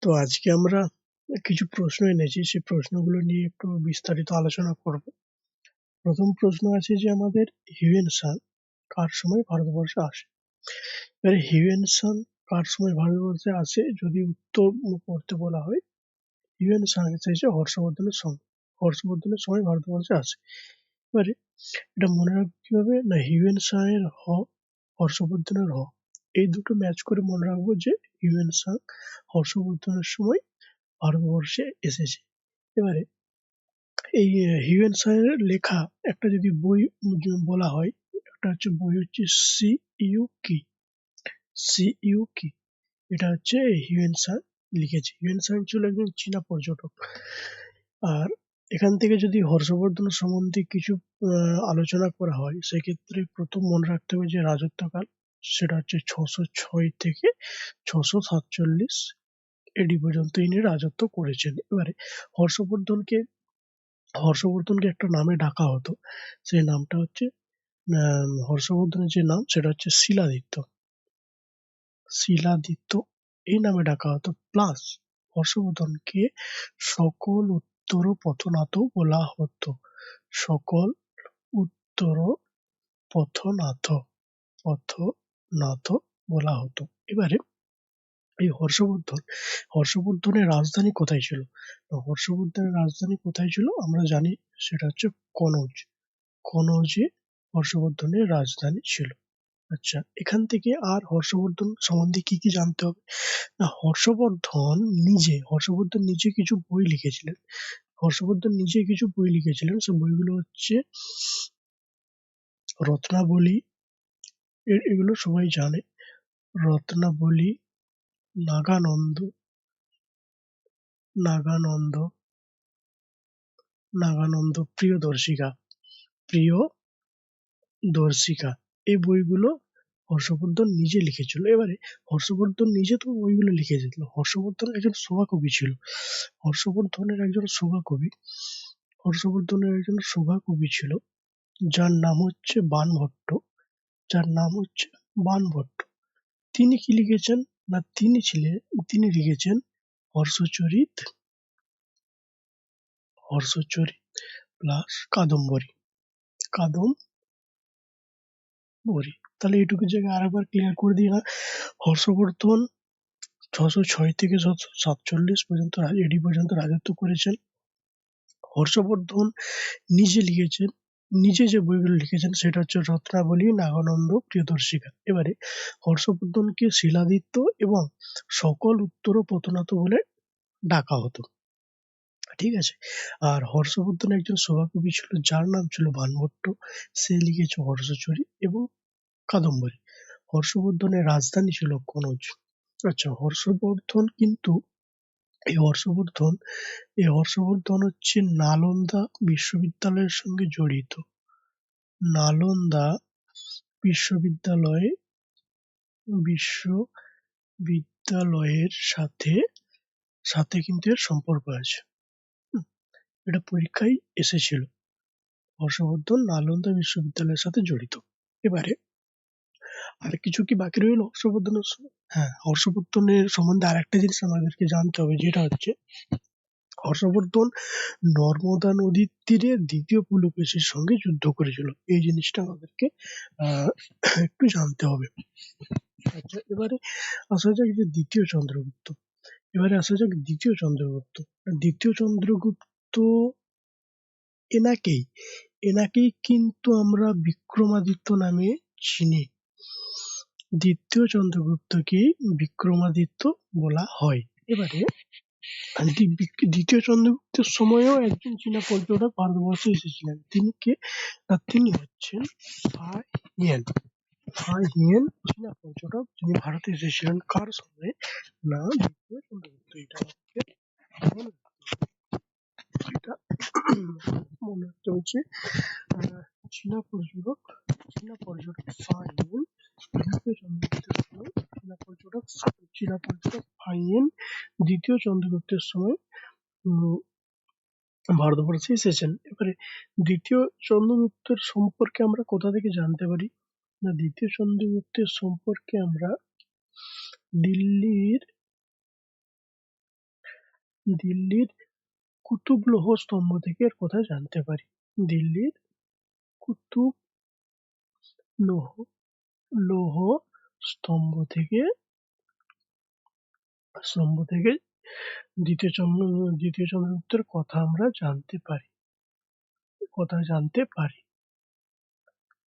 তো আজকে আমরা কিছু প্রশ্ন এনেছি, সেই প্রশ্নগুলো নিয়ে একটু বিস্তারিত আলোচনা করব। প্রথম প্রশ্ন আছে যে আমাদের হিউয়েন সাং কার সময় ভারতবর্ষে আসে। এবারে হিউয়েন সাং কার সময় ভারতবর্ষে আসে যদি উত্তর করতে বলা হয়, হিউয়েন সাং এসেছে হর্ষবর্ধনের সময় ভারতবর্ষে আসে। এবারে এটা মনে রাখতে কিভাবে না, হিউয়েন সাং এর হর্ষবর্ধনের এই দুটো ম্যাচ করে মনে রাখবো যে হিউয়েন সাং হর্ষবর্ধনের সময় ভারতবর্ষে এসেছে। এবারে এই হিউয়েন সাংয়ের লেখা একটা যদি বই বলা হয়, একটা হচ্ছে বই হচ্ছে সি ইউ কি। এটা হচ্ছে হিউয়েন সাং লিখেছে। হিউয়েন সাং ছিল একজন চীনা পর্যটক। আর এখান থেকে যদি হর্ষবর্ধন সম্বন্ধে কিছু আলোচনা করা হয়, সেক্ষেত্রে প্রথম মনে রাখতে হবে যে রাজত্বকাল সেটা হচ্ছে 606 থেকে 647 এডি পর্যন্ত ইনি রাজত্ব করেছেন। এবারে হর্ষবর্ধনকে হর্ষবর্ধনকে একটা নামে ডাকা হতো, সেই নামটা হচ্ছে হর্ষবর্ধনের যে নাম সেটা হচ্ছে শিলাদিত্য এই নামে ডাকা হতো। প্লাস হর্ষবর্ধনকে সকল উত্তর পথনাথ বলা হতো। সকল উত্তর পথনাথ পথনাথ বলা হতো। এবারে এই হর্ষবর্ধনের রাজধানী কোথায় ছিল? হর্ষবর্ধনের রাজধানী কোথায় ছিল আমরা জানি, সেটা হচ্ছে কনৌজ। কনৌজে হর্ষবর্ধনের রাজধানী ছিল। আচ্ছা, এখান থেকে আর হর্ষবর্ধন সম্বন্ধে কি কি জানতে হবে না, হর্ষবর্ধন নিজে কিছু বই লিখেছিলেন। সে বইগুলো হচ্ছে রত্নাবলী, এগুলো সবাই জানে। রত্নাবলী, নাগানন্দ নাগানন্দ নাগানন্দ প্রিয়দর্শিকা এই বইগুলো হর্ষবর্ধন নিজে লিখেছিল। এবারে হর্ষবর্ধন নিজে তো বইগুলো লিখেছিল, হর্ষবর্ধন একজন শোভাকবি ছিল। হর্ষবর্ধনের একজন শোভাকবি হর্ষবর্ধনের একজন শোভাকবি ছিল যার নাম হচ্ছে বাণভট্ট। তিনি কি লিখেছেন না, তিনি লিখেছেন হর্ষচরিত প্লাস কাদম্বরী। তাহলে এইটুকু জায়গায় আরেকবার ক্লিয়ার করে দিই না, হর্ষবর্ধন 606 থেকে 647 পর্যন্ত এডি পর্যন্ত রাজত্ব করেছেন। হর্ষবর্ধন নিজে যে বইগুলো লিখেছেন সেটা হচ্ছে রত্নাবলী, নাগানন্দ, প্রিয়দর্শিকা। এবারে হর্ষবর্ধনকে শিলাদিত্য এবং সকল উত্তর পথনাথ বলে ডাকা হতো। ঠিক আছে। আর হর্ষবর্ধন একজন সভাকবি ছিল যার নাম ছিল বাণভট্ট। সে লিখেছে হর্ষচরি এবং কাদম্বরী। হর্ষবর্ধনের রাজধানী ছিল কনৌজ। আচ্ছা, এই হর্ষবর্ধন হচ্ছে নালন্দা বিশ্ববিদ্যালয়ের সঙ্গে জড়িত। নালন্দা বিশ্ববিদ্যালয়ের সাথে কিন্তু এর সম্পর্ক আছে। এটা পরীক্ষায় এসেছিল। হর্ষবর্ধন নালন্দা বিশ্ববিদ্যালয়ের সাথে জড়িত। এবারে আর কিছু কি বাকি রইল হর্ষবর্ধনের সম্বন্ধে আরেকটা জিনিস আমাদেরকে জানতে হবে, যেটা হচ্ছে হর্ষবর্ধন নর্মদা নদীর তীরে দ্বিতীয় পুলকেশীর সঙ্গে যুদ্ধ করেছিল। এই জিনিসটা আমাদেরকে একটু জানতে হবে। আচ্ছা, এবারে আসা যাক দ্বিতীয় চন্দ্রগুপ্ত এনাকেই কিন্তু আমরা বিক্রমাদিত্য নামে চিনি। দ্বিতীয় চন্দ্রগুপ্তকে বিক্রমাদিত্য বলা হয়। এবারে দ্বিতীয় চন্দ্রগুপ্তের সময়ও একজন চীনা পর্যটক ভারতবর্ষে এসেছিলেন। তিনি হচ্ছেন ফাহিয়েন চীনা পর্যটক, যিনি ভারতে এসেছিলেন কার সঙ্গে না দ্বিতীয় চন্দ্রগুপ্ত। এটা মনে রাখতে হচ্ছে চীনা পর্যটক ফাহিয়েন দ্বিতীয় চন্দ্রগুপ্তের সময় ভারতবর্ষে এসেছেন। এবারে দ্বিতীয় চন্দ্রগুপ্তের সম্পর্কে আমরা কোথা থেকে জানতে পারি না, দ্বিতীয় চন্দ্রগুপ্তের সম্পর্কে আমরা দিল্লির দিল্লির কুতুব লৌহ স্তম্ভ থেকে এর কথা জানতে পারি। দিল্লির কুতুব লৌহ লৌহ স্তম্ভ থেকে দ্বিতীয় চন্দ্রগুপ্তের কথা আমরা জানতে পারি।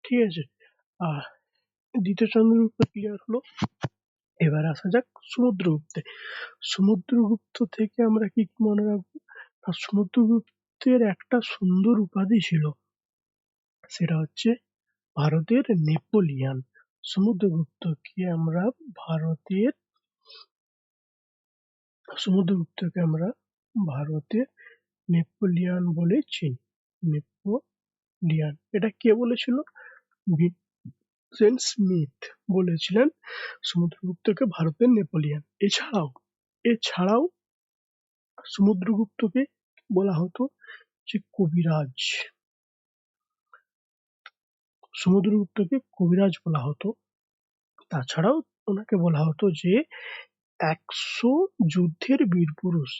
ঠিক আছে। আহ দ্বিতীয় চন্দ্রগুপ্ত ক্লিয়ার হলো। এবার আসা যাক সমুদ্রগুপ্তে। সমুদ্রগুপ্ত থেকে আমরা কি মনে রাখবো? সমুদ্রগুপ্তের একটা সুন্দর উপাধি ছিল, সেটা হচ্ছে ভারতের নেপোলিয়ান। সমুদ্রগুপ্তকে আমরা ভারতের সমুদ্রগুপ্তকে আমরা ভারতের নেপোলিয়ান বলে চিনি। নেপোলিয়ান এটা কে বলেছিল? ভিনসেন্ট স্মিথ বলেছিলেন সমুদ্রগুপ্তকে ভারতের নেপোলিয়ান। এছাড়াও সমুদ্রগুপ্তকে বলা হতো যে কবিরাজ। সমুদ্রগুপ্তকে কবিরাজ বলা হতো। তাছাড়াও ওনাকে বলা হতো যে 100 যুদ্ধের বীর পুরুষ।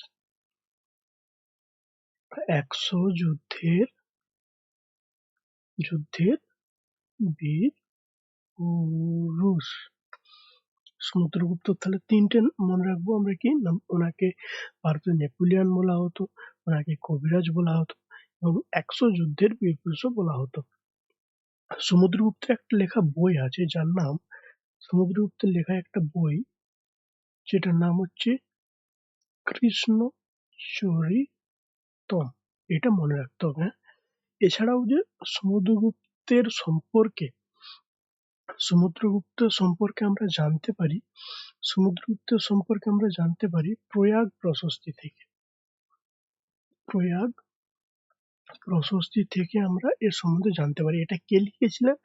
100 যুদ্ধের বীর পুরুষ। সমুদ্রগুপ্ত তাহলে 3টে মনে রাখবো আমরা কি নাম। ওনাকে ভারতের নেপোলিয়ান বলা হতো, ওনাকে কবিরাজ বলা হতো এবং 100 যুদ্ধের বীর পুরুষও বলা হতো। সমুদ্রগুপ্তের একটা লেখা বই আছে যার নাম সমুদ্রগুপ্তের লেখা একটা বই যেটার নাম হচ্ছে কৃষ্ণ চরিতম। এটা মনে রাখতে হবে। এছাড়াও যে সমুদ্রগুপ্ত সম্পর্কে আমরা জানতে পারি প্রয়াগ প্রশস্তি থেকে। প্রয়াগ প্রশস্তি থেকে আমরা এর সম্বন্ধে জানতে পারি। এটা কে লিখেছিলেন?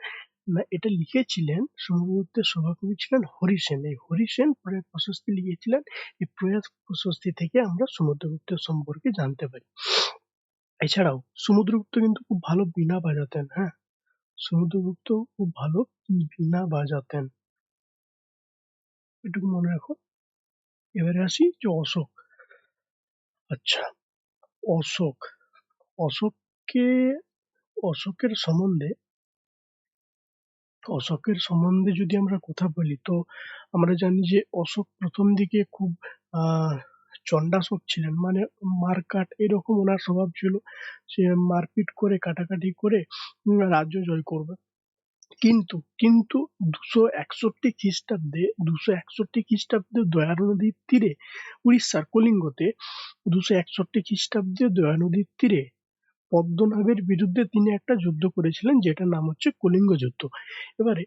না, এটা লিখেছিলেন সমুদ্রগুপ্তের সভাকবি ছিলেন হরিসেন। এই হরিসেন প্রয়াগ প্রশস্তি লিখেছিলেন। এই প্রয়াগ প্রশস্তি থেকে আমরা সমুদ্রগুপ্তের সম্পর্কে জানতে পারি। এছাড়াও সমুদ্রগুপ্ত কিন্তু খুব ভালো বীণা বাজাতেন। হ্যাঁ, সমুদ্রগুপ্ত খুব ভালো বীণা বাজাতেন, এটুকু মনে রাখো। এবারে আসি যে অশোক। আচ্ছা, অশোক অশোককে অশোকের সম্বন্ধে অশোকের সম্বন্ধে যদি আমরা কথা বলি তো আমরা জানি যে অশোক প্রথম দিকে খুব আহ চণ্ডাশোক ছিলেন, মানে মারকাট এরকম ওনার স্বভাব ছিল। সে মারপিট করে কাটাকাটি করে রাজ্য জয় করবে। কিন্তু 261 খ্রিস্টাব্দে দয়া নদীর তীরে উড়িষ্যার কলিঙ্গতে 261 খ্রিস্টাব্দে দয়া নদীর তীরে পদ্মনাভের বিরুদ্ধে তিনি একটা যুদ্ধ করেছিলেন যেটার নাম হচ্ছে কলিঙ্গ যুদ্ধ। এবারে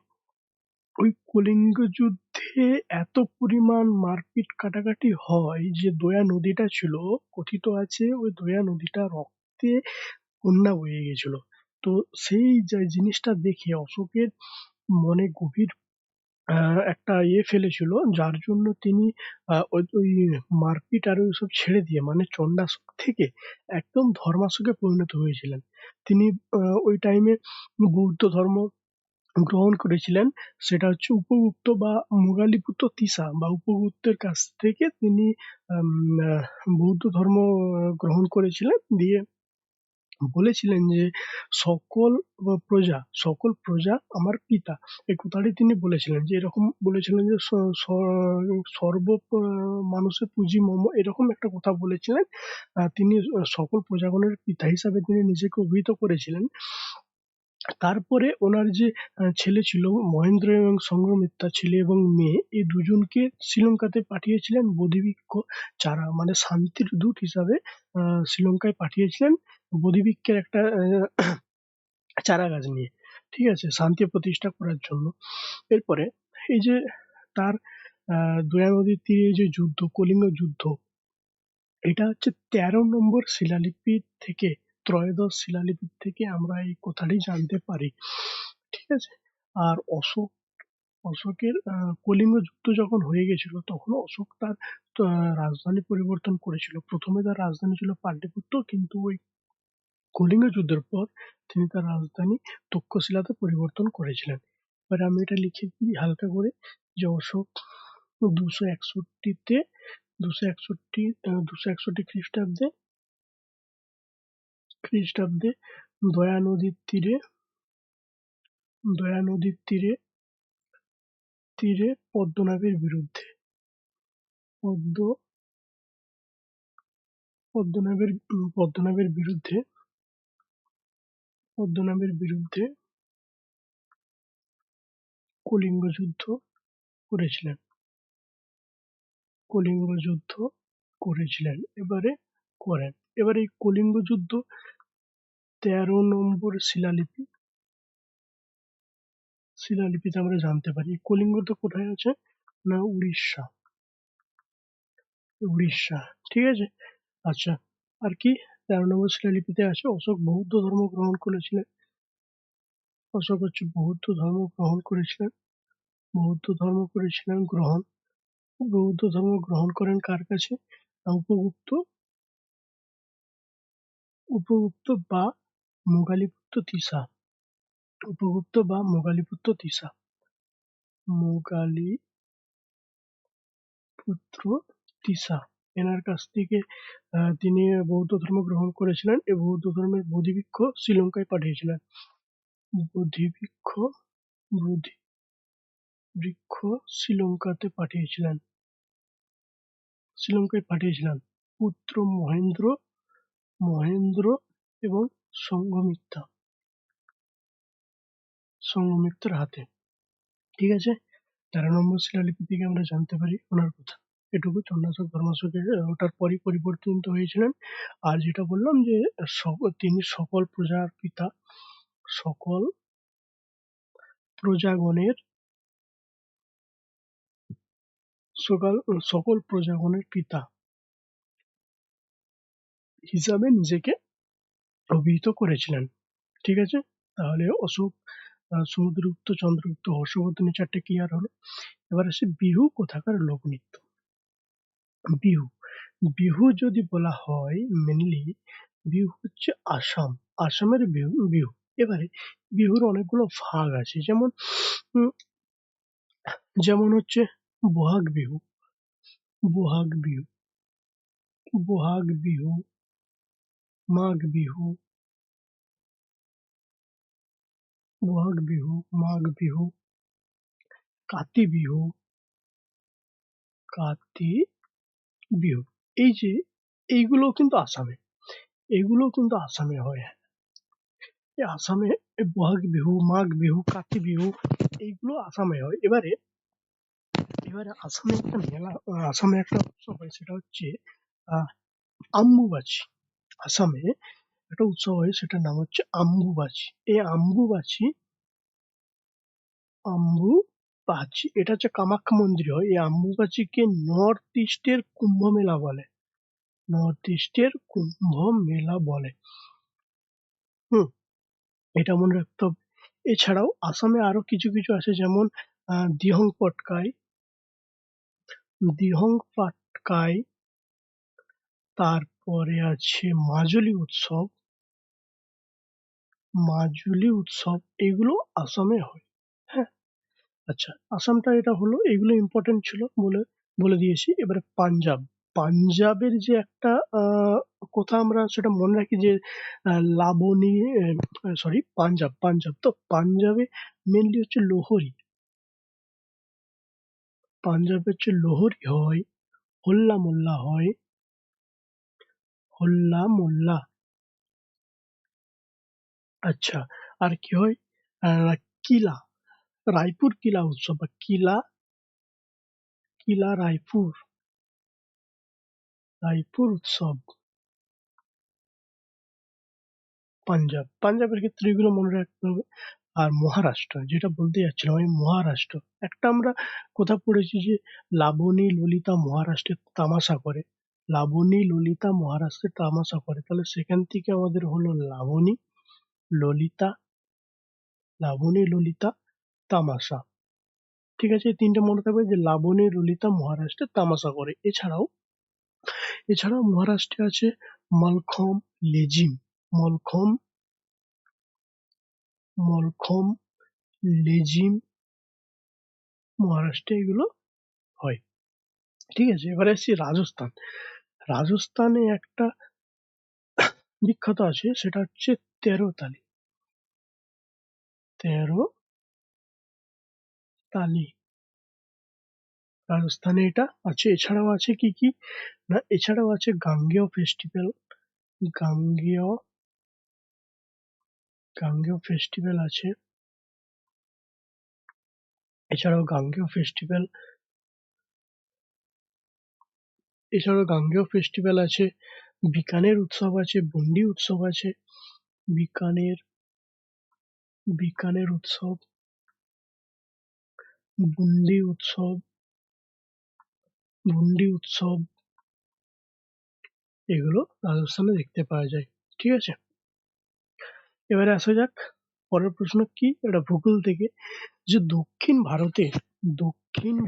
ওই কলিঙ্গ যুদ্ধে এত পরিমাণ মারপিট কাটাকাটি হয় যে দয়া নদীটা ছিল, কথিত আছে ওই দয়া নদীটা রক্তে বন্যা বয়ে গেছিল। তো সেই যে জিনিসটা দেখে অশোকের মনে গভীর একটা ফেলেছিল, যার জন্য তিনি ওই মারপিট আর ওইসব ছেড়ে দিয়ে মানে চণ্ডাশোক থেকে একদম ধর্মাশোকে পরিণত হয়েছিলেন। তিনি ওই টাইমে বৌদ্ধ ধর্ম গ্রহণ করেছিলেন। সেটা হচ্ছে উপগুপ্ত বা মুগালিপুত্র তিসা বা উপগুপ্তের কাছ থেকে তিনি বৌদ্ধ ধর্ম গ্রহণ করেছিলেন। দিয়ে বলেছিলেন যে সকল প্রজা আমার পিতা। এই কথাটি তিনি বলেছিলেন যে এরকম বলেছিলেন যে সর্ব মানুষের পুঁজি মম, এরকম একটা কথা বলেছিলেন। তিনি সকল প্রজাগণের পিতা হিসাবে তিনি নিজেকে অভিহিত করেছিলেন। তারপরে ওনার যে ছেলে ছিল মহেন্দ্র এবং সংঘমিত্রা, ছেলে এবং মেয়ে, এই দুজনকে শ্রীলঙ্কাতে পাঠিয়েছিলেন বোধিবৃক্ষ চারা মানে শান্তির দূত হিসাবে শ্রীলঙ্কায় পাঠিয়েছিলেন বোধিবৃক্ষের একটা চারা গাছ নিয়ে, ঠিক আছে, শান্তি প্রতিষ্ঠা করার জন্য। এরপরে এই যে তার দয়া নদীর তীরে যে যুদ্ধ, কলিঙ্গ যুদ্ধ, এটা হচ্ছে 13 নম্বর শিলালিপি থেকে, ত্রয়োদশ শিলালিপি থেকে আমরা এই কথাটি জানতে পারি। ঠিক আছে। আর অশোকের কলিঙ্গ যুদ্ধ যখন হয়ে গেছিল তখন অশোক তার রাজধানী পরিবর্তন করেছিল। প্রথমে তার রাজধানী ছিল পাটলিপুত্র, কিন্তু ওই কলিঙ্গ যুদ্ধের পর তিনি তার রাজধানী তক্ষশিলাতে পরিবর্তন করেছিলেন। এবার আমি এটা লিখে দিই হালকা করে যে অশোক 261-তে 261 খ্রিস্টাব্দে দয়া নদীর তীরে পদ্মনাভের বিরুদ্ধে কলিঙ্গ যুদ্ধ করেছিলেন। এবারে এই কলিঙ্গ যুদ্ধ 13 নম্বর শিলালিপিতে আমরা জানতে পারি। কলিঙ্গটা কোথায় আছে? না উড়িষ্যা। ঠিক আছে। আচ্ছা, আর কি 13 নম্বর শিলালিপিতে আছে? অশোক বৌদ্ধ ধর্ম গ্রহণ করেছিলেন। বৌদ্ধ ধর্ম গ্রহণ করেন কার কাছে? উপগুপ্ত বা মোগালিপুত্র তিসা। এনার কাছ থেকে তিনি বৌদ্ধ ধর্ম গ্রহণ করেছিলেন এবং বৌদ্ধ ধর্মের বোধিবৃক্ষ শ্রীলঙ্কায় পাঠিয়েছিলেন। শ্রীলঙ্কায় পাঠিয়েছিলেন পুত্র মহেন্দ্র এবং সংঘমিত্রার হাতে। ঠিক আছে। 13 নম্বর শিলালিপি থেকে আমরা জানতে পারি ওনার কথা। এটুকু চণ্ডাশোক ধর্মাশোকের ওটার পরই পরিবর্তিত হয়েছিলেন। আর যেটা বললাম যে তিনি সকল প্রজাগণের পিতা হিসাবে নিজেকে অভিহিত করেছিলেন। ঠিক আছে। তাহলে অশোক, সমুদ্রগুপ্ত, চন্দ্রগুপ্ত, হর্ষবর্ধনের 4টে ক্লিয়ার হলো। এবার আসে বিহু কোথাকার লোকনৃত্য। বিহু যদি বলা হয়, মেনলি বিহু হচ্ছে আসামের বিহু। এবারে বিহুর অনেকগুলো ভাগ আছে, যেমন হচ্ছে বহাগ বিহু, মাঘ বিহু, কাতি বিহু। এইগুলো কিন্তু আসামে হয়। আসামে বহাগ বিহু, মাঘ বিহু, কাতি বিহু এইগুলো আসামে হয়। এবারে আসামে একটা উৎসব হয়, সেটা হচ্ছে আম্বুবাচি। আসামে একটা উৎসব হয়, সেটার নাম হচ্ছে আম্বুবাচি। এই আম্বুবাচি এটা হচ্ছে কামাখ্যা মন্দিরে হয়। এই আম্বুবাচিকে নর্থ ইস্টের কুম্ভ মেলা বলে। এটা মনে রাখতে হবে। এছাড়াও আসামে আরো কিছু আছে, যেমন দিহং পাটকাই, তারপরে আছে মাজুলি উৎসব। এগুলো আসামে হয়। হ্যাঁ। আচ্ছা, আসামটা এটা হলো, এগুলো ইম্পর্টেন্ট ছিল বলে দিয়েছি। এবারে পাঞ্জাবের যে একটা কথা আমরা সেটা মনে রাখি যে পাঞ্জাব তো পাঞ্জাবে মেনলি হচ্ছে লোহরি হয়, হোল্লা মোল্লা। আচ্ছা, আর কি হয়? কিলা রায়পুর কিলা উৎসব বা কিলা রায়পুর উৎসব পাঞ্জাবের ক্ষেত্রে এগুলো মনে রাখতে হবে। আর মহারাষ্ট্র, যেটা বলতে যাচ্ছিলাম আমি, মহারাষ্ট্র একটা আমরা কথা পড়েছি যে লাবণী ললিতা মহারাষ্ট্রের তামাশা করে। তাহলে সেখান থেকে আমাদের হলো লাবণী ললিতা তামাশা। ঠিক আছে। এই তিনটে মনে থাকবে যে লাবণী ললিতা মহারাষ্ট্রে তামাশা করে। এছাড়াও মহারাষ্ট্রে আছে মলখম লেজিম, মহারাষ্ট্রে এগুলো হয়। ঠিক আছে, এবারে আসছি রাজস্থান। রাজস্থানে একটা বিখ্যাত আছে, সেটা হচ্ছে তেরোতালি। তেরো তালি রাজস্থানে এটা আছে। এছাড়াও আছে কি কি, না এছাড়াও আছে গাঙ্গেয় ফেস্টিভ্যাল। গাঙ্গেয় গাঙ্গেয় ফেস্টিভ্যাল আছে। এছাড়াও গাঙ্গেয় ফেস্টিভ্যাল আছে। বিকানের উৎসব আছে, বুন্ডি উৎসব আছে। বিকানের বিকানের উৎসব, বুন্ডি উৎসব, বুন্ডি উৎসব, এগুলো রাজস্থানে দেখতে পাওয়া যায়। ঠিক আছে, এবারে আসা যাক পরের প্রশ্ন কি, এটা ভূগোল থেকে, যে দক্ষিণ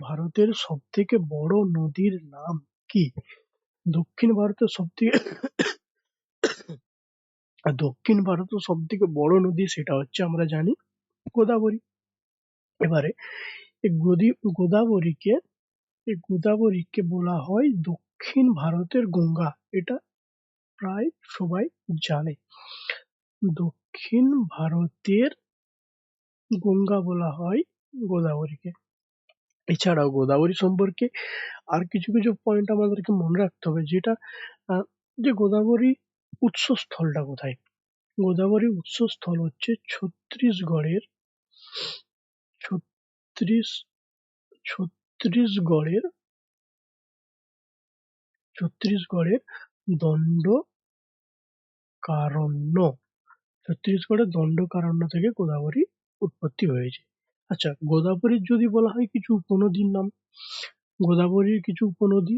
ভারতের সব থেকে বড় নদীর নাম কি? দক্ষিণ ভারতের সব থেকে দক্ষিণ ভারতের সব থেকে বড় নদী, সেটা হচ্ছে আমরা জানি গোদাবরী। এবারে এই গোদাবরীকে গোদাবরীকে বলা হয় দক্ষিণ ভারতের গঙ্গা। এটা প্রায় সবাই জানে। দক্ষিণ ভারতের গঙ্গা বলা হয় গোদাবরীকে। এছাড়াও গোদাবরী সম্পর্কে আর কিছু কিছু পয়েন্ট আমাদেরকে মনে রাখতে হবে, যেটা আহ, যে গোদাবরী উৎসস্থলটা কোথায়। গোদাবরী উৎসস্থল হচ্ছে ছত্রিশ ছত্তিশগড়ের ছত্তিশগড়ের দণ্ডকারণ্য। ছত্তিশগড়ের দণ্ডকারণ্য থেকে গোদাবরী উৎপত্তি হয়েছে। আচ্ছা, গোদাবরীর যদি বলা হয় কিছু উপনদীর নাম, গোদাবরীর কিছু উপনদী,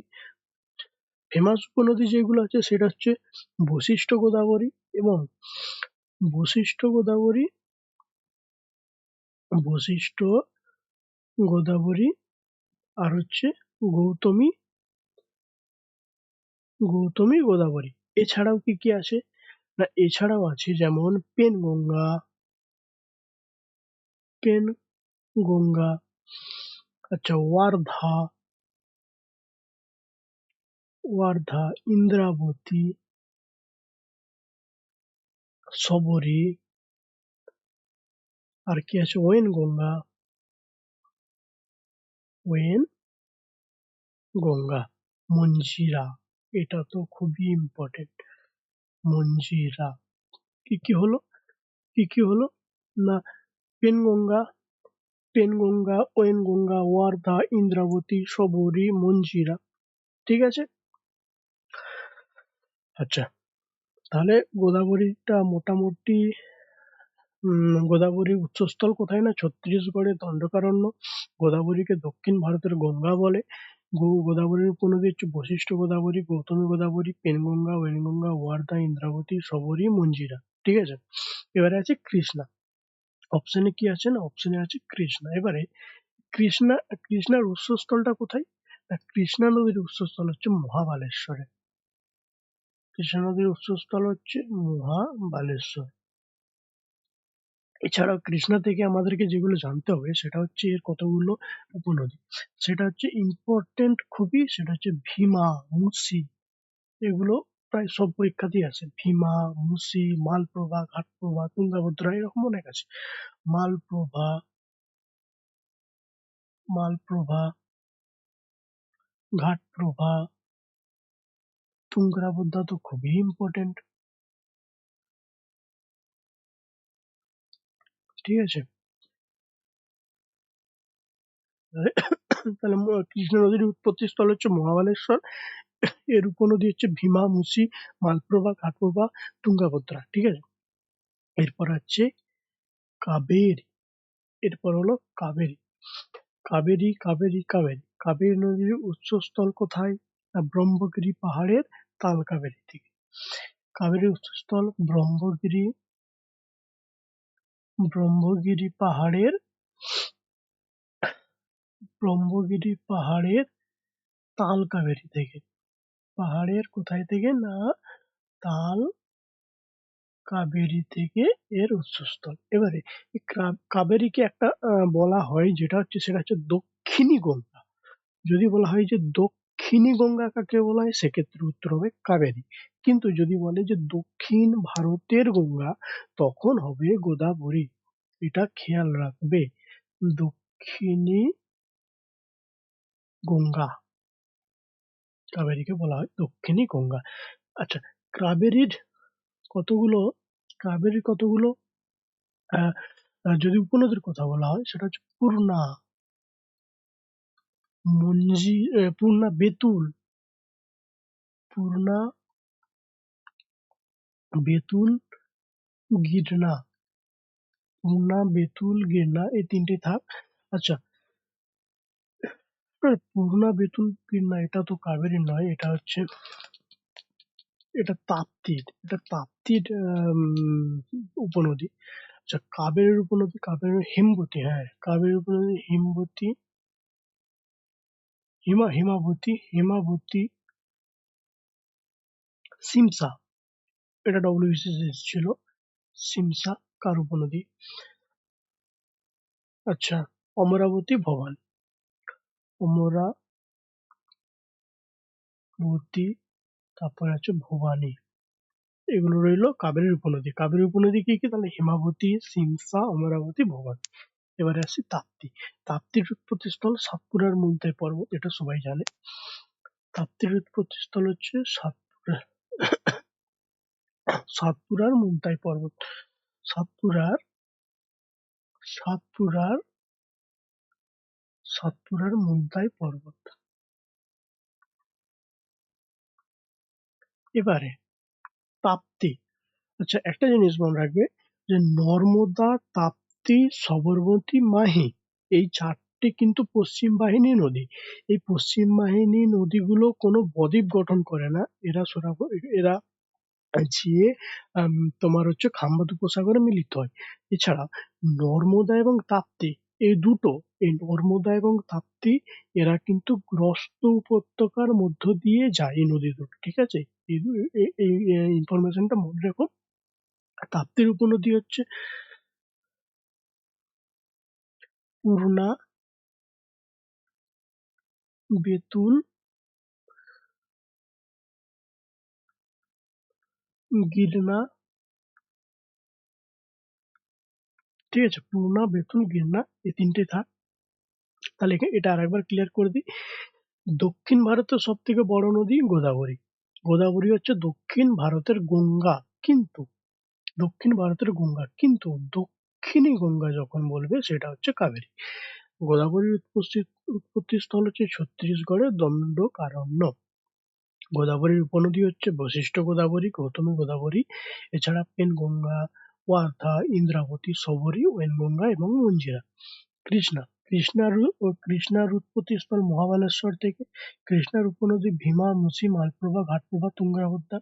ফেমাস উপনদী যেগুলো আছে সেটা হচ্ছে বশিষ্ঠ গোদাবরী, এবং বশিষ্ঠ গোদাবরী বশিষ্ঠ গোদাবরী আর হচ্ছে গৌতমী গৌতমী গোদাবরী। এছাড়াও কি কি আছে, না এছাড়াও আছে যেমন পেনগঙ্গা, আচ্ছা ওয়ার্ধা, ইন্দ্রাবতী, শবরী, আর কি আছে ওয়েন গঙ্গা, মঞ্জিরা, এটা তো খুবই ইম্পর্টেন্ট। মঞ্জিরা, কি কি হলো কি কি হলো, না পেনগঙ্গা ওয়েনগঙ্গা, ওয়ার্ধা, ইন্দ্রাবতী, শবরী, মঞ্জিরা। ঠিক আছে। আচ্ছা, তাহলে গোদাবরীটা মোটামুটি, গোদাবরীর উৎসস্থল কোথায়, না ছত্তিশগড়ের দণ্ডকারণ্য। গোদাবরীকে দক্ষিণ ভারতের গঙ্গা বলে। গোদাবরীর উপনদী হচ্ছে বশিষ্ঠ গোদাবরী, গৌতমী গোদাবরী, পেনগঙ্গা, ওয়েনগঙ্গা, ওয়ার্ধা, ইন্দ্রাবতী, শবরী, মঞ্জিরা। ঠিক আছে, এবারে আছে কৃষ্ণা। অপশনে কি আছে, না অপশনে আছে কৃষ্ণা। এবারে কৃষ্ণা কৃষ্ণার উৎসস্থলটা কোথায়, না কৃষ্ণা নদীর উৎসস্থল হচ্ছে মহাবালেশ্বরে। কৃষ্ণা নদীর উৎসস্থল হচ্ছে মহাবালেশ্বর। এছাড়াও কৃষ্ণা থেকে আমাদেরকে যেগুলো জানতে হবে সেটা হচ্ছে এর কতগুলো উপনদী। সেটা হচ্ছে ইম্পর্টেন্ট খুবই, সেটা হচ্ছে ভীমা, মুসি, এগুলো প্রায় সব পরীক্ষাতেই আছে। ভীমা, মুসি, মালপ্রভা, ঘাটপ্রভা, তুঙ্গাভদ্রা, এরকম অনেক আছে। মালপ্রভা মালপ্রভা ঘাটপ্রভা, তুঙ্গভদ্রা তো খুবই ইম্পর্টেন্ট। ঠিক আছে, তাহলে কৃষ্ণা নদীর উৎপত্তি স্থল হচ্ছে মহাবালেশ্বর। এর উপনদী হচ্ছে ভীমা, মুসি, মালপ্রভা, ঘাটপ্রভা, তুঙ্গাভদ্রা। ঠিক আছে, এরপর হচ্ছে কাবেরী। এরপর হলো কাবেরী। কাবেরী নদীর উৎসস্থল কোথায়, না ব্রহ্মগিরি পাহাড়ের তাল কাবেরী থেকে। কাবেরীর উৎসস্থল ব্রহ্মগিরি পাহাড়ের তাল কাবেরী থেকে। পাহাড়ের কোথায় থেকে, না তাল কাবেরী থেকে এর উৎসস্থল। এবারে এই কাবেরীকে একটা বলা হয়, যেটা হচ্ছে সেটা হচ্ছে দক্ষিণী গঙ্গা। যদি বলা হয় যে দক্ষিণী গঙ্গা কাকে বলা হয়, সেক্ষেত্রে উত্তর হবে কাবেরী। কিন্তু যদি বলে যে দক্ষিণ ভারতের গঙ্গা, তখন হবে গোদাবরী। এটা খেয়াল রাখবে, দক্ষিণী গঙ্গা, কাবেরীকে বলা হয় দক্ষিণী গঙ্গা। আচ্ছা, কাবেরীর কতগুলো কাবেরীর কতগুলো আহ, যদি উপনদীর কথা বলা হয়, সেটা হচ্ছে পূর্ণা, পূর্ণা, বেতুল, পূর্ণা, বেতুল, গিরনা। পূর্ণা, বেতুল, গিরনা, এই তিনটে থাক। আচ্ছা, পূর্ণা, বেতুল, গিরনা এটা তো কাবেরী নয়, এটা তাপ্তির উপনদী। আচ্ছা, কাবেরীর উপনদী, কাবেরীর হিমবতী, হ্যাঁ কাবেরীর উপনদী হিমবতী, হিমাবতী, সিমসা, এটা ডব্লিউবিসিএস ছিল। সিমসা কার উপনদী? আচ্ছা, অমরাবতী, ভবানী, অমরাবতী, তারপরে আছে ভবানী। এগুলো রইলো কাবেরীর উপনদী। কাবেরীর উপনদী কি কি? তাহলে হিমাবতী, সিমসা, অমরাবতী, ভবানী। এবারে আসি তাপ্তি। তাপ্তির উৎপত্তিস্থল সাতপুরার মুলতাই পর্বত, এটা সবাই জানে। তাপ্তির উৎপত্তিস্থল হচ্ছে সাতপুরার মুলতাই পর্বত। সাতপুরার সাতপুরার সাতপুরার মুলতাই পর্বত। এবারে তাপ্তি। আচ্ছা, একটা জিনিস মনে রাখবে যে নর্মদা, তাপ্তি, সবরমতী, মাহি, এই চারটে কিন্তু পশ্চিম বাহিনী নদী। এই পশ্চিম বাহিনী নদীগুলো কোনো বদ্বীপ গঠন করে না, এরা যে তোমার হচ্ছে খাম্বাদ উপসাগরে মিলিত হয়। এছাড়া নর্মদা এবং তাপ্তি, এই নর্মদা এবং তাপ্তি, এরা কিন্তু গ্রস্ত উপত্যকার মধ্য দিয়ে যায়, এই নদী দুটো, ঠিক আছে? এই ইনফরমেশনটা মনে রেখো। তাপ্তির উপনদী হচ্ছে পূর্ণা, বেতুল, গিরনা, ঠিক আছে? পূর্ণা, বেতুল, গিরনা, এই তিনটে থাক। তাহলে এটা আরেকবার ক্লিয়ার করে দিই। দক্ষিণ ভারতের সব থেকে বড় নদী গোদাবরী। গোদাবরী হচ্ছে কিন্তু দক্ষিণী গঙ্গা যখন বলবে, সেটা হচ্ছে কাবেরী। গোদাবরীর উৎপত্তি স্থল হচ্ছে ছত্তিশগড়ের দণ্ডকারণ্য। গোদাবরীর উপনদী হচ্ছে বশিষ্ঠ গোদাবরী, গৌতমী গোদাবরী, এছাড়া পেনগঙ্গা, ওয়ার্ধা, ইন্দ্রাবতী, শবরী, ওয়েনগঙ্গা এবং মঞ্জিরা। কৃষ্ণার উৎপত্তিস্থল মহাবালেশ্বর থেকে। কৃষ্ণার উপনদী ভীমা, মুসি, মালপ্রভা, ঘাটপ্রভা, তুঙ্গভদ্রা।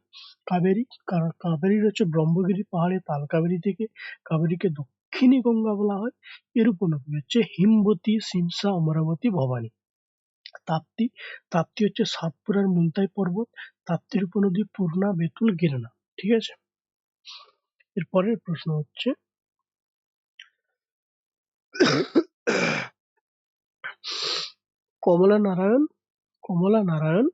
কাবেরী, কারণ কাবেরীর হচ্ছে ব্রহ্মগিরি পাহাড়ে তালকাবেরী থেকে। কাবেরীকে দক্ষিণী গঙ্গা বলা হয়। এর উপনদী হচ্ছে হিমবতী, সিমসা, অমরাবতী, ভবানী। তাপ্তি, তাপ্তি হচ্ছে সাতপুরার মুলতাই পর্বত। তাপ্তির উপনদী পূর্ণা, বেতুল, গিরনা, ঠিক আছে? এর পরের প্রশ্ন হচ্ছে কমলা নারায়ণ কমলা নারায়ণ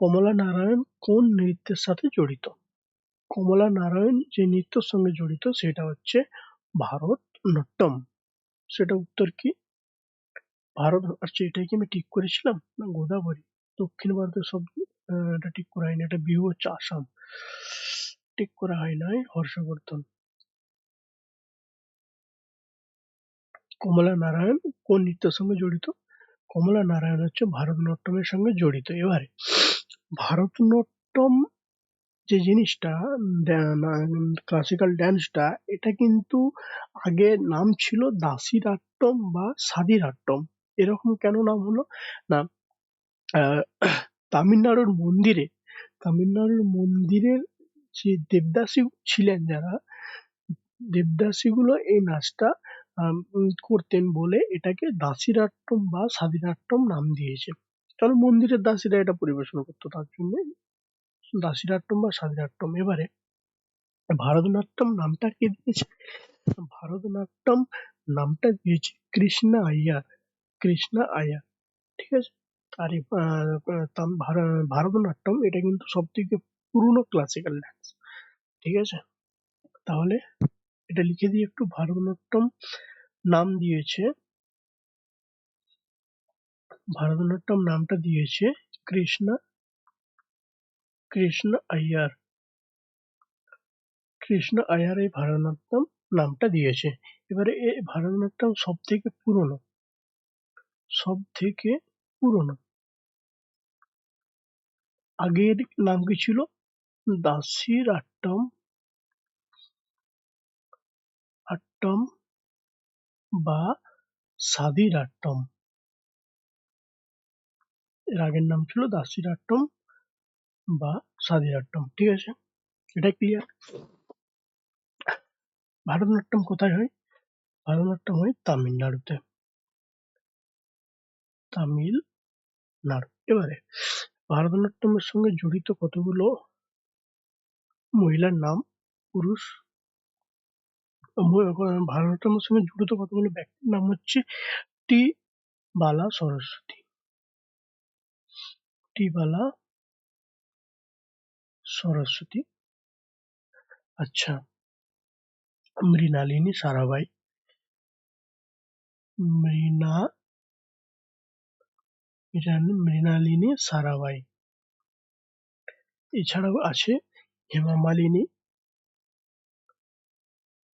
কমলা নারায়ণ কোন নৃত্যের সাথে জড়িত? কমলা নারায়ণ যে নৃত্যের সঙ্গে জড়িত, সেটা হচ্ছে ভারতনাট্যম। সেটা উত্তর কি? আচ্ছা, এটাই কি আমি ঠিক করেছিলাম? না গোদাবরী? দক্ষিণ ভারতের সব, এটা ঠিক করা হয়নি, এটা বিহু হচ্ছে আসাম। ঠিক করা হয় নাই, হর্ষবর্ধন। কমলা নারায়ণ কোন নৃত্যের সঙ্গে জড়িত? কমলা নারায়ণ হচ্ছে ভারতনাট্যমের সঙ্গে জড়িত। এবারে ভারতনাট্যম যে জিনিসটা, ক্লাসিক্যাল ড্যান্সটা, এটা কিন্তু আগে নাম ছিল দাসিরাট্টম বা সাদিরাট্টম। এরকম কেন নাম হলো? না, আহ, তামিলনাড়ুর মন্দিরের যে দেবদাসী ছিলেন, দেবদাসীগুলো এই নাচটা করতেন বলে এটাকে দাসিরাট্টম বা সাদিরাট্টম নাম দিয়েছে। কারণ মন্দিরের দাসীরা এটা পরিবেশন করতো, তার জন্য দাসিরাট্টম বা সাদিরাট্টম। এবারে ভারতনাট্যম নামটা কে দিয়েছে? ভারতনাট্যম নামটা দিয়েছে কৃষ্ণা আইয়ার। কৃষ্ণা আয়ার, ঠিক আছে। আর এই ভারতনাট্যম এটা কিন্তু সব থেকে পুরনো ক্লাসিক্যাল ডান্স, ঠিক আছে। তাহলে এটা লিখে দিয়ে একটু, ভারতনাট্যম নাম দিয়েছে, ভারতনাট্যম নামটা দিয়েছে কৃষ্ণা কৃষ্ণ আয়ার, কৃষ্ণ আয়ার এই ভারতনাট্যম নামটা দিয়েছে। এবারে এই ভারতনাট্যম সব থেকে পুরনো। আগের নাম কি ছিল? দাসিরাট্টম, আট্টম বা সাদিরাট্টম। এর আগের নাম ছিল দাসিরাট্টম বা সাদিরাট্টম, ঠিক আছে। এটা ক্লিয়ার। ভারতনাট্যম কোথায় হয়? ভারতনাট্যম হয় তামিলনাড়ুতে, তামিলনাড়ু। এবারে ভারতনাট্যমের সঙ্গে জড়িত কতগুলো মহিলার নাম, পুরুষ, ভারতনাট্যমের সঙ্গে জড়িত কতগুলো ব্যক্তির নাম হচ্ছে টি বালা সরস্বতী, টি বালা সরস্বতী, আচ্ছা, মৃণালিনী সারাভাই, মৃণা মৃণালিনী সারাভাই। এছাড়াও আছে হেমা মালিনী,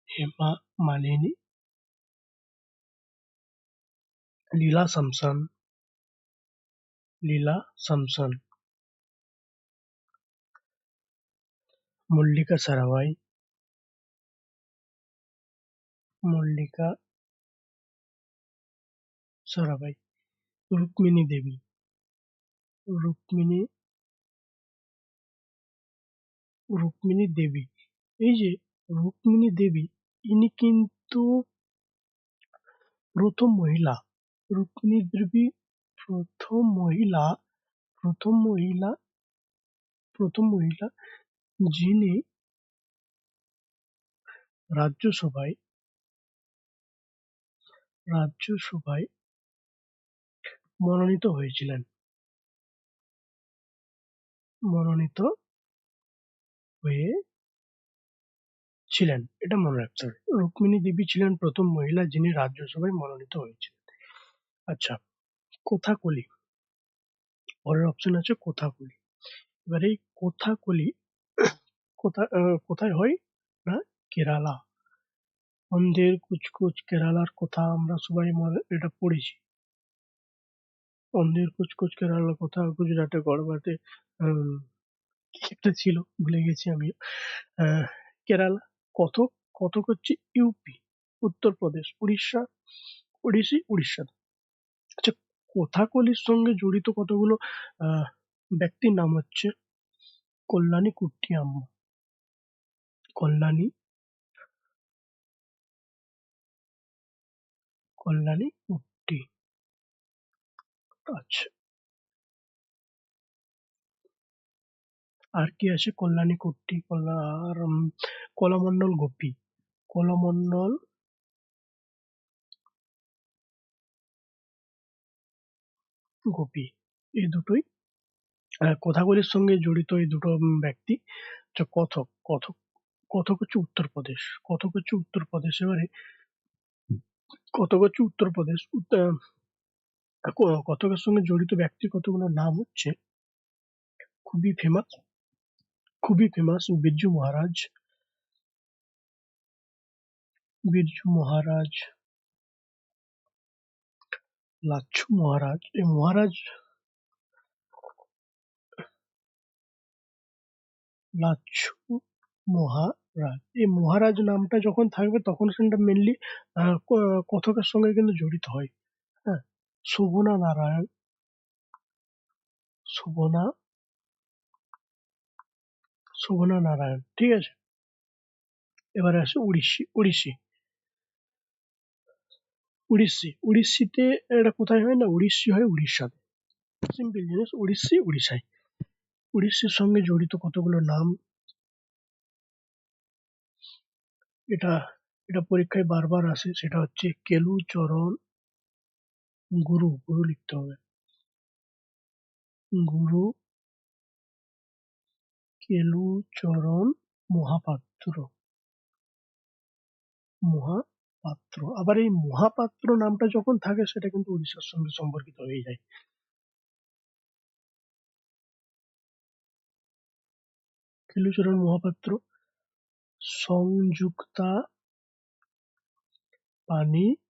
হেমা মালিনী, লীলা সামসন, লীলা সামসন, মল্লিকা সারাভাই, মল্লিকা সারাভাই, রুক্মিণী দেবী, রুক্মিণী রুক্মিণী দেবী। এই যে রুক্মিণী দেবী, ইনি কিন্তু প্রথম মহিলা, রুক্মিণী দেবী প্রথম মহিলা, প্রথম মহিলা, প্রথম মহিলা যিনি রাজ্যসভায় রাজ্যসভায় মনোনীত হয়েছিলেন, মনোনীত হয়েছিলেন, এটা মনে রাখতে হবে। রুক্মিণী দেবী ছিলেন প্রথম মহিলা যিনি রাজ্যসভায় মনোনীত হয়েছিলেন। আচ্ছা, কথাকলি, পরের অপশন আছে কথাকলি। এবার এই কথাকলি কোথায় হয় না, কেরালা। অন্ধের কুচকুচ, কেরালার কথা আমরা সবাই এটা পড়েছি। অন্ধের কুচকুচ কেরালার কথা, গুজরাটে গড়বাতে একটা ছিল, ভুলে গেছি আমি। কেরালা। কথক, কথক হচ্ছে ইউপি, উত্তরপ্রদেশ, উড়িষ্যা, উড়িষ্যা। আচ্ছা, কথাকলির সঙ্গে জড়িত কতগুলো আহ ব্যক্তির নাম হচ্ছে কল্যাণী কুট্টি আম্মা, কল্যাণী কল্যাণী কুট্টি, আচ্ছা। আর কি আছে? কল্যাণী কুট্টি, আর কলামণ্ডল গোপী, কলামণ্ডল গোপী, এই দুটোই কথাগুলির সঙ্গে জড়িত এই দুটো ব্যক্তি। আচ্ছা, কথক, কথক হচ্ছে উত্তরপ্রদেশ, কথক হচ্ছে উত্তরপ্রদেশ। এবারে কথক হচ্ছে উত্তরপ্রদেশ। কথকের সঙ্গে জড়িত ব্যক্তি কতগুলো নাম হচ্ছে খুবই ফেমাস, খুবই ফেমাস, বিরজু মহারাজ, বিরজু মহারাজ, লাচ্ছু মহারাজ। এই মহারাজ, লাচ্ছু মহারাজ, এই মহারাজ নামটা যখন থাকবে তখন সেটা মেনলি কথকের সঙ্গে কিন্তু জড়িত হয়। হ্যাঁ, শোভনা নারায়ণ, শোভনা শোভনা নারায়ণ, ঠিক আছে। এবারে আসে উড়িষ্যিতে এটা কোথায় হয় না, উড়িষ্যি হয় উড়িষ্যাতে। সিম্পল জিনিস, উড়িষ্যায়। উড়িষ্যার সঙ্গে জড়িত কতগুলো নাম, এটা এটা পরীক্ষায় বারবার আসে, সেটা হচ্ছে কেলুচরণ গুরু গুরু লিখতে হবে। গুরু কেলুচরণ মহাপাত্র। মহাপাত্র, আবার এই মহাপাত্র নামটা যখন থাকে সেটা কিন্তু উড়িষ্যার সঙ্গে সম্পর্কিত হয়ে যায়। কেলুচরণ মহাপাত্র সংযুক্তা পাণিগ্রাহী।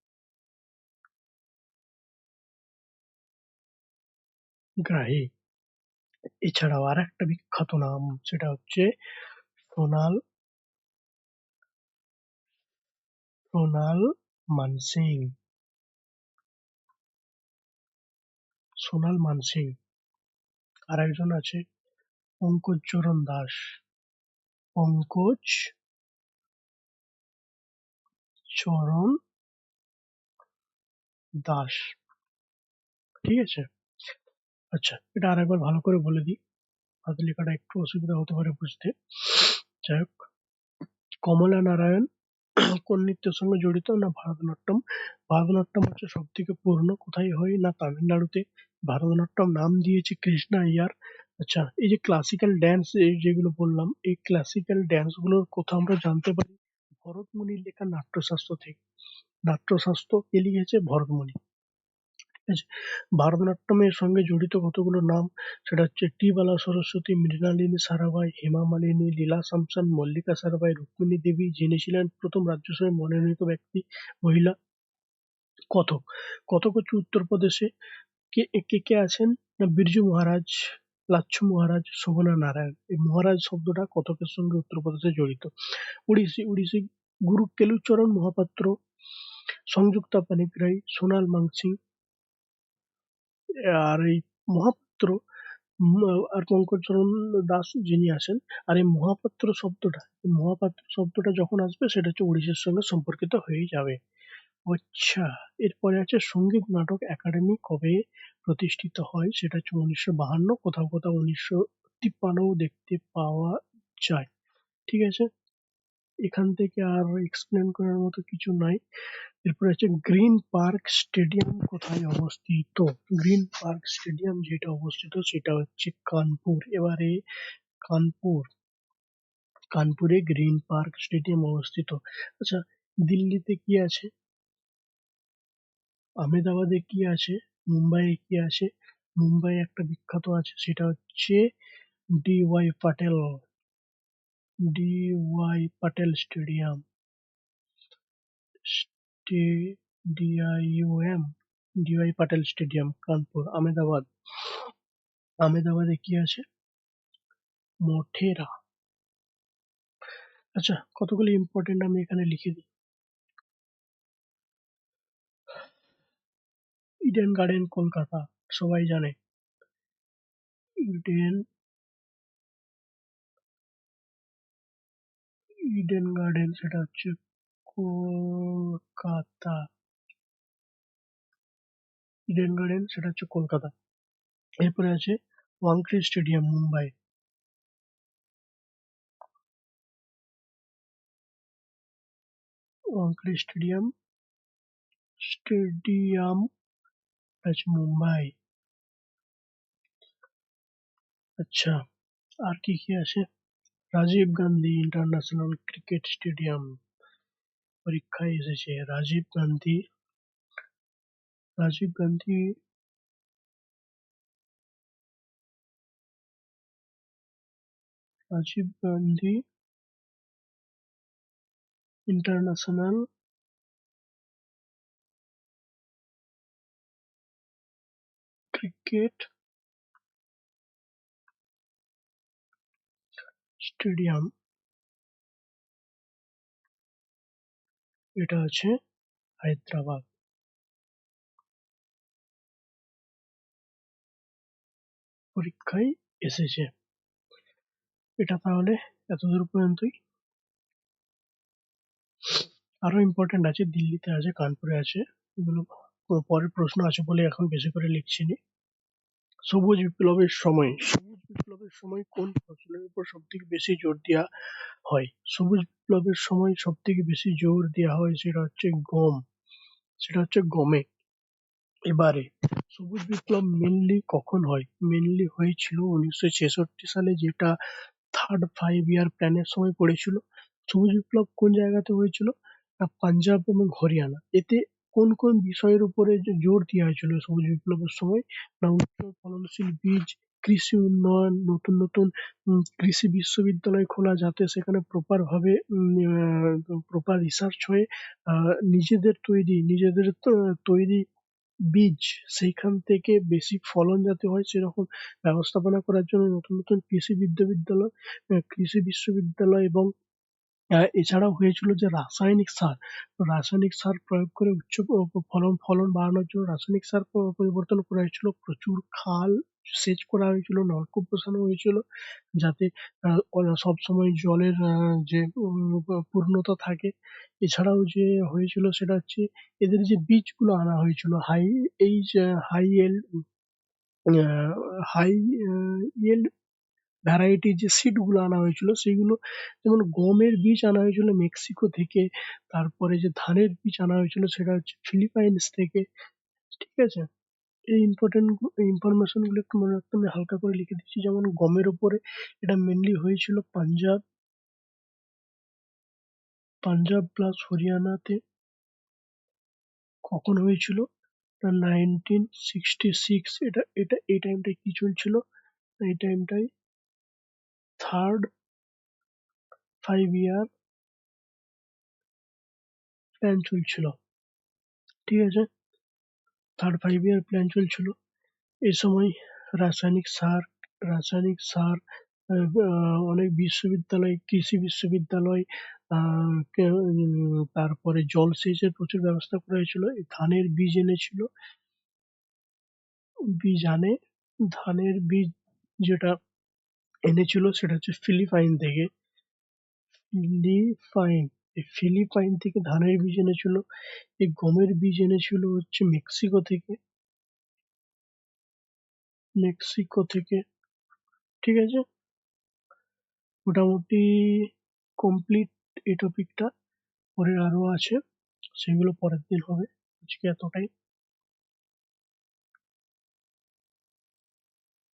এছাড়াও আর একটা বিখ্যাত নাম, সেটা হচ্ছে সোনাল সোনাল মানসিং। সোনাল মানসিং। আর একজন আছে পঙ্কজ চরণ দাস। পঙ্কজ চরণ দাস। ঠিক আছে। আচ্ছা, এটা আরেকবার ভালো করে বলে দিই, হাতে লেখাটা একটু অসুবিধা হতে পারে বুঝতে। যাই হোক, কমলা নারায়ণ কোন নৃত্যের সঙ্গে জড়িত? না ভারতনাট্যম। ভারতনাট্যম হচ্ছে সব থেকে পুরনো, কোথায় হয়? না তামিলনাড়ুতে। ভারতনাট্যম নাম দিয়েছে কৃষ্ণা আইয়ার। আচ্ছা, এই যে ক্লাসিক্যাল ড্যান্স এই যেগুলো বললাম, এই ক্লাসিক্যাল ড্যান্স গুলোর কথা আমরা জানতে পারি ভরতমুনির লেখা নাট্যশাস্ত্র থেকে। নাট্যশাস্ত্র কে লিখেছে? ভরতমুনি। ঠিক আছে। ভারতনাট্যমের সঙ্গে জড়িত কতগুলো নাম, সেটা হচ্ছে টি বালা সরস্বতী, মৃণালিনী সারাভাই, হেমা মালিনী, লীলা সামসন, মল্লিকা সারাভাই, রুক্মিণী দেবী, যিনি ছিলেন প্রথম রাজ্যসভায় মনোনীত ব্যক্তি মহিলা। কথক। কথক হচ্ছে উত্তরপ্রদেশে। কে কে কে আছেন? না বিরজু মহারাজ, লাচ্ছু মহারাজ, শোভনা নারায়ণ। এই মহারাজ শব্দটা কথকের সঙ্গে উত্তরপ্রদেশে জড়িত। ওড়িশি। ওড়িশি গুরু কেলুচরণ মহাপাত্র, সংযুক্তা পানিগ্রাহী, সোনাল মাংসিং। আর এই মহাপাত্র আর পঙ্কজচরণ দাস যিনি আছেন। আর এই মহাপাত্র শব্দটা যখন আসবে সেটা হচ্ছে উড়িষ্যার সঙ্গে সম্পর্কিত হয়ে যাবে। আচ্ছা, এরপরে আছে সঙ্গীত নাটক একাডেমি কবে প্রতিষ্ঠিত হয়? সেটা হচ্ছে 1952, কোথাও কোথাও 1953 দেখতে পাওয়া যায়। ঠিক আছে, এখান থেকে আর এক্সপ্লেন করার মতো কিছু নাই। এরপরে হচ্ছে গ্রিন পার্ক স্টেডিয়াম কোথায় অবস্থিত? গ্রিন পার্ক স্টেডিয়াম যেটা অবস্থিত সেটা হচ্ছে কানপুর। এবারে কানপুর, কানপুরে গ্রিন পার্ক স্টেডিয়াম অবস্থিত। আচ্ছা, দিল্লিতে কি আছে? আহমেদাবাদে কি আছে? মুম্বাইয়ে কি আছে? মুম্বাইয়ে একটা বিখ্যাত আছে, সেটা হচ্ছে D Y Patel. D Y Patel stadium. DIUM, D Y Patel stadium, Kanpur, Ahmedabad. আহমেদাবাদে কি আছে? মোটেরা। আচ্ছা, কতগুলো ইম্পর্টেন্ট আমি এখানে লিখে দিই। ইডেন গার্ডেন কলকাতা, সবাই জানে। ইডেন ইডেন গার্ডেন সেটা হচ্ছে কলকাতা। ইডেন গার্ডেন সেটা হচ্ছে কলকাতা। এরপরে আছে ওয়াংখেড়ে স্টেডিয়াম, মুম্বাই। ওয়াংখেড়ে স্টেডিয়াম আছে মুম্বাই। আচ্ছা, আর কি কি আছে? Rajiv Gandhi international cricket stadium, পরীক্ষায় এসেছে। Rajiv Gandhi Rajiv Gandhi international cricket stadium, এটা আছে হায়দ্রাবাদ। পরীক্ষায় এসেছে। এটা তাহলে এতদূর পর্যন্তই। আরো ইম্পর্টেন্ট আছে, দিল্লিতে আছে, কানপুরে আছে। এগুলো পরের প্রশ্ন আছে বলে এখন বেশি করে লিখছি নি। সবুজ বিপ্লবের সময় কোন ফসলের উপর সবথেকে বেশি জোর দেওয়া হয়? সবুজ বিপ্লবের সময় সবথেকে বেশি জোর দেওয়া হয় সেটা হচ্ছে গম। সেটা হচ্ছে গমে। এবারে সবুজ বিপ্লব মেনলি কখন হয়? মেনলি হয়েছিল 1966 সালে, যেটা থার্ড 5 ইয়ার প্ল্যানের সময় পড়েছিল। সবুজ বিপ্লব কোন জায়গাতে হয়েছিল? না, পাঞ্জাব এবং হরিয়ানা। এতে কোন কোন বিষয়ের উপরে জোর দেওয়া হয়েছিল সবুজ বিপ্লবের সময়? না, উচ্চ ফলনশীল বীজ, কৃষি উন্নয়ন, নতুন নতুন কৃষি বিশ্ববিদ্যালয় খোলা, যাতে সেখানে প্রপার রিসার্চ হয়ে নিজেদের তৈরি বীজ সেইখান থেকে বেশি ফলন যাতে হয় সেরকম ব্যবস্থাপনা করার জন্য নতুন নতুন কৃষি বিশ্ববিদ্যালয় এবং এছাড়াও হয়েছিল যে রাসায়নিক সার প্রয়োগ করে উচ্চ ফলন বাড়ানোর জন্য রাসায়নিক সার পরিবর্তন করা হয়েছিল। প্রচুর খাল সেচ করা হয়েছিল, নলকূপ বসানো হয়েছিল, যাতে সবসময় জলের যে পূর্ণতা থাকে। এছাড়াও যে হয়েছিল সেটা হচ্ছে এদের যে বীজগুলো আনা হয়েছিল, হাই এল হাই ইয়েল্ড ভ্যারাইটি যে সিড গুলো আনা হয়েছিল সেগুলো, যেমন গমের বীজ আনা হয়েছিল মেক্সিকো থেকে। তারপরে যে ধানের বীজ আনা হয়েছিল সেটা হচ্ছে ফিলিপাইন্স থেকে। ঠিক আছে? এই ইনফরমেশন গুলো একটু মনে রাখতে আমি হালকা করে লিখে দিচ্ছি। যেমন গমের উপরে এটা মেনলি হয়েছিল পাঞ্জাব প্লাস হরিয়ানাতে। কখন হয়েছিল? না, 1966। এটা এটা এই টাইমটায় কি চলছিল? এই টাইমটায় থার্ড 5 ইয়ার প্ল্যান চলছিল। ঠিক আছে? থার্ড 5 ইয়ার প্ল্যান চলছিল। এই সময় রাসায়নিক সার রাসায়নিক সার অনেক কৃষি বিশ্ববিদ্যালয়, তারপরে জলসেচের প্রচুর ব্যবস্থা করা হয়েছিল। এই বীজ আনে ধানের বীজ যেটা এনেছিল সেটা হচ্ছে ফিলিপাইন থেকে। ফিলিপাইন ফিলিপাইন থেকে ধানের বীজ এনেছিল। এই গমের বীজ এনেছিল হচ্ছে মেক্সিকো থেকে। ঠিক আছে? মোটামুটি কমপ্লিট এই টপিকটা। পরে আরো আছে, সেগুলো পরের দিন হবে। আজকে এতটাই।